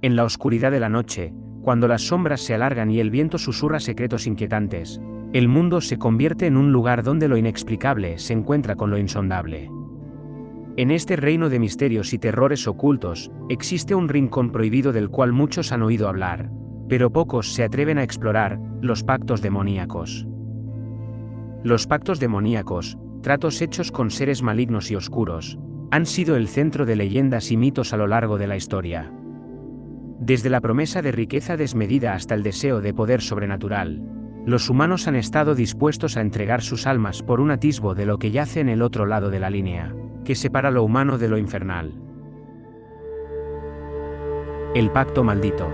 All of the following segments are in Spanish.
En la oscuridad de la noche, cuando las sombras se alargan y el viento susurra secretos inquietantes, el mundo se convierte en un lugar donde lo inexplicable se encuentra con lo insondable. En este reino de misterios y terrores ocultos, existe un rincón prohibido del cual muchos han oído hablar, pero pocos se atreven a explorar: los pactos demoníacos. Los pactos demoníacos, tratos hechos con seres malignos y oscuros, han sido el centro de leyendas y mitos a lo largo de la historia. Desde la promesa de riqueza desmedida hasta el deseo de poder sobrenatural, los humanos han estado dispuestos a entregar sus almas por un atisbo de lo que yace en el otro lado de la línea que separa lo humano de lo infernal. El pacto maldito.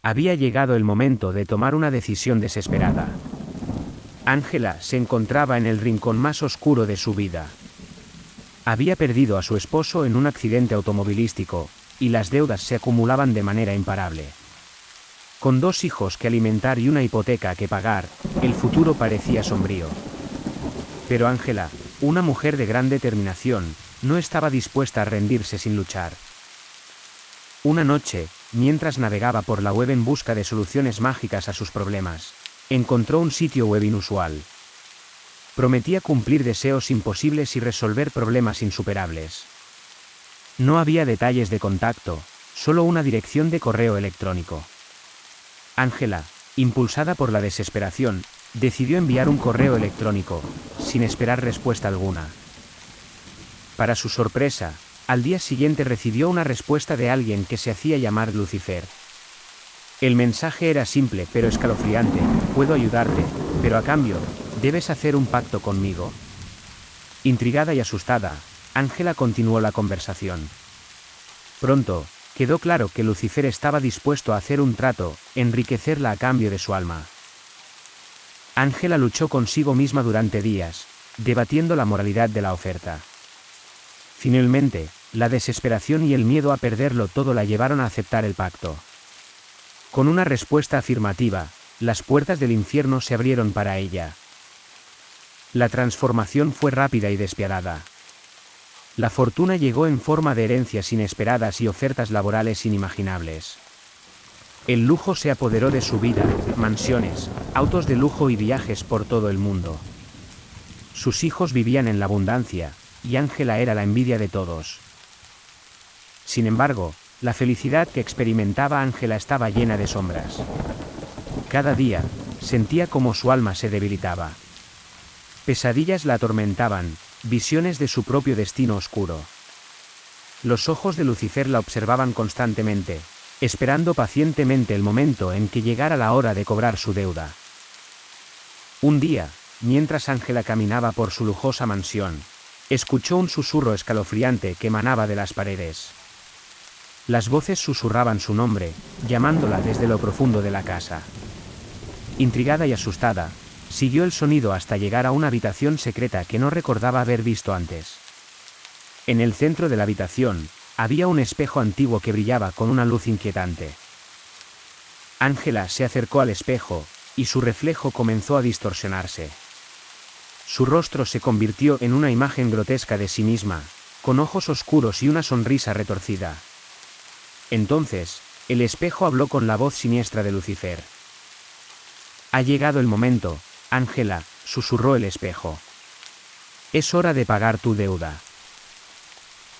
Había llegado el momento de tomar una decisión desesperada. Ángela se encontraba en el rincón más oscuro de su vida. Había perdido a su esposo en un accidente automovilístico, y las deudas se acumulaban de manera imparable. Con 2 hijos que alimentar y una hipoteca que pagar, el futuro parecía sombrío. Pero Ángela, una mujer de gran determinación, no estaba dispuesta a rendirse sin luchar. Una noche, mientras navegaba por la web en busca de soluciones mágicas a sus problemas, encontró un sitio web inusual. Prometía cumplir deseos imposibles y resolver problemas insuperables. No había detalles de contacto, solo una dirección de correo electrónico. Ángela, impulsada por la desesperación, decidió enviar un correo electrónico, sin esperar respuesta alguna. Para su sorpresa, al día siguiente recibió una respuesta de alguien que se hacía llamar Lucifer. El mensaje era simple pero escalofriante: puedo ayudarte, pero a cambio, debes hacer un pacto conmigo. Intrigada y asustada, Ángela continuó la conversación. Pronto, quedó claro que Lucifer estaba dispuesto a hacer un trato: enriquecerla a cambio de su alma. Ángela luchó consigo misma durante días, debatiendo la moralidad de la oferta. Finalmente, la desesperación y el miedo a perderlo todo la llevaron a aceptar el pacto. Con una respuesta afirmativa, las puertas del infierno se abrieron para ella. La transformación fue rápida y despiadada. La fortuna llegó en forma de herencias inesperadas y ofertas laborales inimaginables. El lujo se apoderó de su vida: mansiones, autos de lujo y viajes por todo el mundo. Sus hijos vivían en la abundancia, y Ángela era la envidia de todos. Sin embargo, la felicidad que experimentaba Ángela estaba llena de sombras. Cada día, sentía como su alma se debilitaba. Pesadillas la atormentaban, visiones de su propio destino oscuro. Los ojos de Lucifer la observaban constantemente, esperando pacientemente el momento en que llegara la hora de cobrar su deuda. Un día, mientras Ángela caminaba por su lujosa mansión, escuchó un susurro escalofriante que emanaba de las paredes. Las voces susurraban su nombre, llamándola desde lo profundo de la casa. Intrigada y asustada, siguió el sonido hasta llegar a una habitación secreta que no recordaba haber visto antes. En el centro de la habitación, había un espejo antiguo que brillaba con una luz inquietante. Ángela se acercó al espejo, y su reflejo comenzó a distorsionarse. Su rostro se convirtió en una imagen grotesca de sí misma, con ojos oscuros y una sonrisa retorcida. Entonces, el espejo habló con la voz siniestra de Lucifer. «Ha llegado el momento, Ángela», susurró el espejo. «Es hora de pagar tu deuda».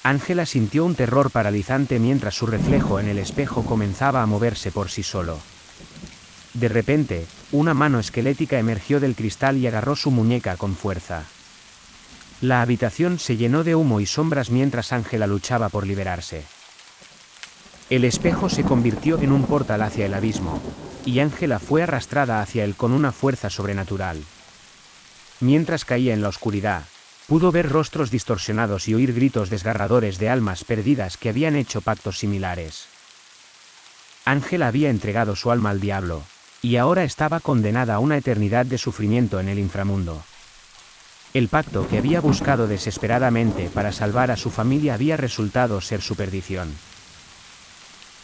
Ángela sintió un terror paralizante mientras su reflejo en el espejo comenzaba a moverse por sí solo. De repente, una mano esquelética emergió del cristal y agarró su muñeca con fuerza. La habitación se llenó de humo y sombras mientras Ángela luchaba por liberarse. El espejo se convirtió en un portal hacia el abismo, y Ángela fue arrastrada hacia él con una fuerza sobrenatural. Mientras caía en la oscuridad, pudo ver rostros distorsionados y oír gritos desgarradores de almas perdidas que habían hecho pactos similares. Ángela había entregado su alma al diablo, y ahora estaba condenada a una eternidad de sufrimiento en el inframundo. El pacto que había buscado desesperadamente para salvar a su familia había resultado ser su perdición.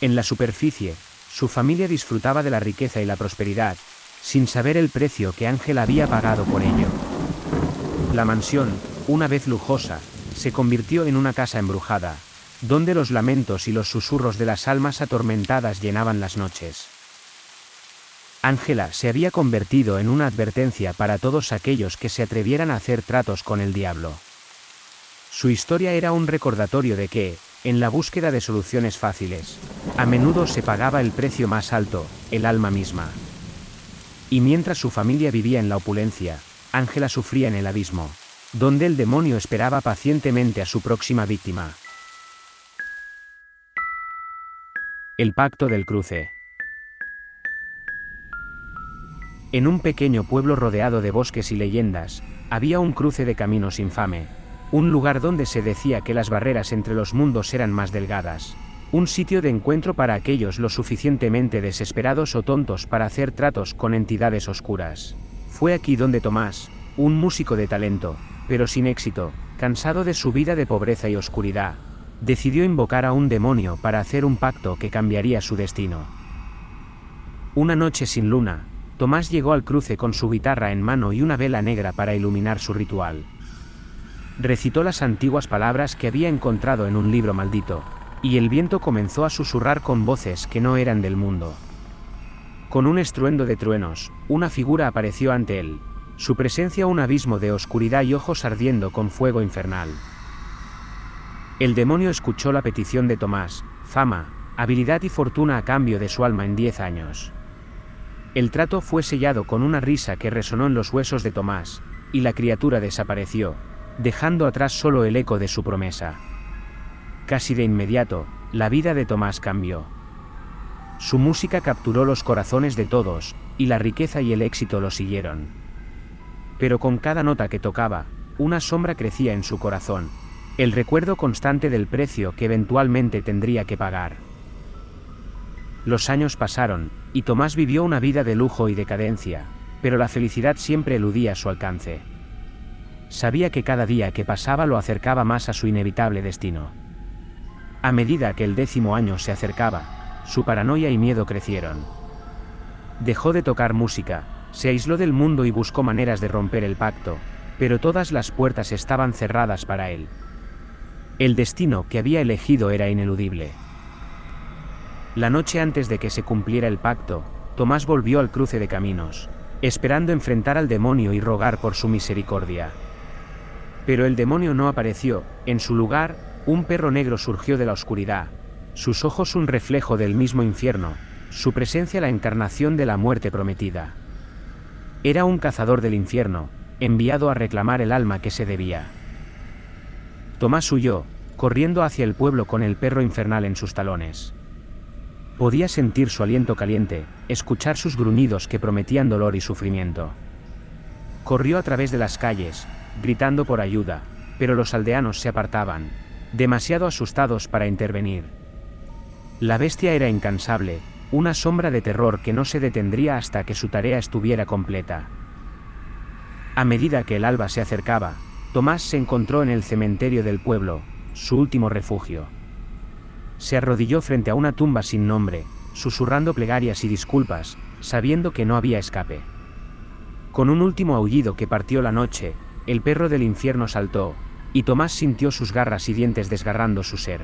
En la superficie, su familia disfrutaba de la riqueza y la prosperidad, sin saber el precio que Ángela había pagado por ello. La mansión, una vez lujosa, se convirtió en una casa embrujada, donde los lamentos y los susurros de las almas atormentadas llenaban las noches. Ángela se había convertido en una advertencia para todos aquellos que se atrevieran a hacer tratos con el diablo. Su historia era un recordatorio de que, en la búsqueda de soluciones fáciles, a menudo se pagaba el precio más alto, el alma misma. Y mientras su familia vivía en la opulencia, Ángela sufría en el abismo, donde el demonio esperaba pacientemente a su próxima víctima. El pacto del cruce. En un pequeño pueblo rodeado de bosques y leyendas, había un cruce de caminos infame, un lugar donde se decía que las barreras entre los mundos eran más delgadas, un sitio de encuentro para aquellos lo suficientemente desesperados o tontos para hacer tratos con entidades oscuras. Fue aquí donde Tomás, un músico de talento, pero sin éxito, cansado de su vida de pobreza y oscuridad, decidió invocar a un demonio para hacer un pacto que cambiaría su destino. Una noche sin luna, Tomás llegó al cruce con su guitarra en mano y una vela negra para iluminar su ritual. Recitó las antiguas palabras que había encontrado en un libro maldito, y el viento comenzó a susurrar con voces que no eran del mundo. Con un estruendo de truenos, una figura apareció ante él, su presencia un abismo de oscuridad y ojos ardiendo con fuego infernal. El demonio escuchó la petición de Tomás, fama, habilidad y fortuna a cambio de su alma en 10 años. El trato fue sellado con una risa que resonó en los huesos de Tomás, y la criatura desapareció, dejando atrás solo el eco de su promesa. Casi de inmediato, la vida de Tomás cambió. Su música capturó los corazones de todos, y la riqueza y el éxito lo siguieron. Pero con cada nota que tocaba, una sombra crecía en su corazón, el recuerdo constante del precio que eventualmente tendría que pagar. Los años pasaron, y Tomás vivió una vida de lujo y decadencia, pero la felicidad siempre eludía su alcance. Sabía que cada día que pasaba lo acercaba más a su inevitable destino. A medida que el 10º año se acercaba, su paranoia y miedo crecieron. Dejó de tocar música, se aisló del mundo y buscó maneras de romper el pacto, pero todas las puertas estaban cerradas para él. El destino que había elegido era ineludible. La noche antes de que se cumpliera el pacto, Tomás volvió al cruce de caminos, esperando enfrentar al demonio y rogar por su misericordia. Pero el demonio no apareció, en su lugar, un perro negro surgió de la oscuridad, sus ojos un reflejo del mismo infierno, su presencia la encarnación de la muerte prometida. Era un cazador del infierno, enviado a reclamar el alma que se debía. Tomás huyó, corriendo hacia el pueblo con el perro infernal en sus talones. Podía sentir su aliento caliente, escuchar sus gruñidos que prometían dolor y sufrimiento. Corrió a través de las calles, gritando por ayuda, pero los aldeanos se apartaban, demasiado asustados para intervenir. La bestia era incansable, una sombra de terror que no se detendría hasta que su tarea estuviera completa. A medida que el alba se acercaba, Tomás se encontró en el cementerio del pueblo, su último refugio. Se arrodilló frente a una tumba sin nombre, susurrando plegarias y disculpas, sabiendo que no había escape. Con un último aullido que partió la noche, el perro del infierno saltó, y Tomás sintió sus garras y dientes desgarrando su ser.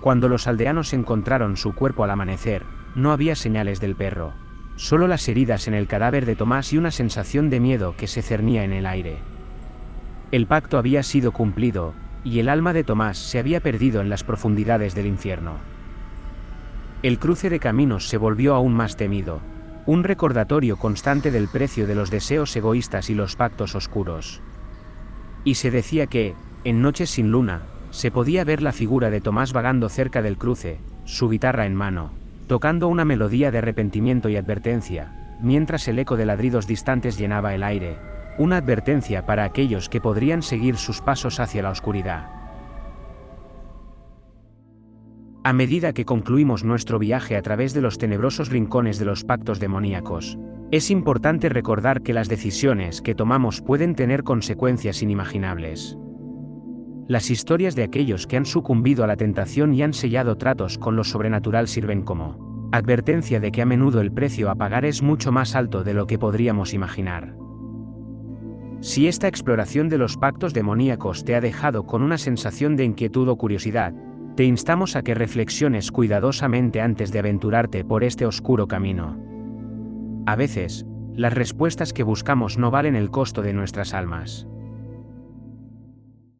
Cuando los aldeanos encontraron su cuerpo al amanecer, no había señales del perro, solo las heridas en el cadáver de Tomás y una sensación de miedo que se cernía en el aire. El pacto había sido cumplido, y el alma de Tomás se había perdido en las profundidades del infierno. El cruce de caminos se volvió aún más temido, un recordatorio constante del precio de los deseos egoístas y los pactos oscuros. Y se decía que, en noches sin luna, se podía ver la figura de Tomás vagando cerca del cruce, su guitarra en mano, tocando una melodía de arrepentimiento y advertencia, mientras el eco de ladridos distantes llenaba el aire, una advertencia para aquellos que podrían seguir sus pasos hacia la oscuridad. A medida que concluimos nuestro viaje a través de los tenebrosos rincones de los pactos demoníacos, es importante recordar que las decisiones que tomamos pueden tener consecuencias inimaginables. Las historias de aquellos que han sucumbido a la tentación y han sellado tratos con lo sobrenatural sirven como advertencia de que a menudo el precio a pagar es mucho más alto de lo que podríamos imaginar. Si esta exploración de los pactos demoníacos te ha dejado con una sensación de inquietud o curiosidad, te instamos a que reflexiones cuidadosamente antes de aventurarte por este oscuro camino. A veces, las respuestas que buscamos no valen el costo de nuestras almas.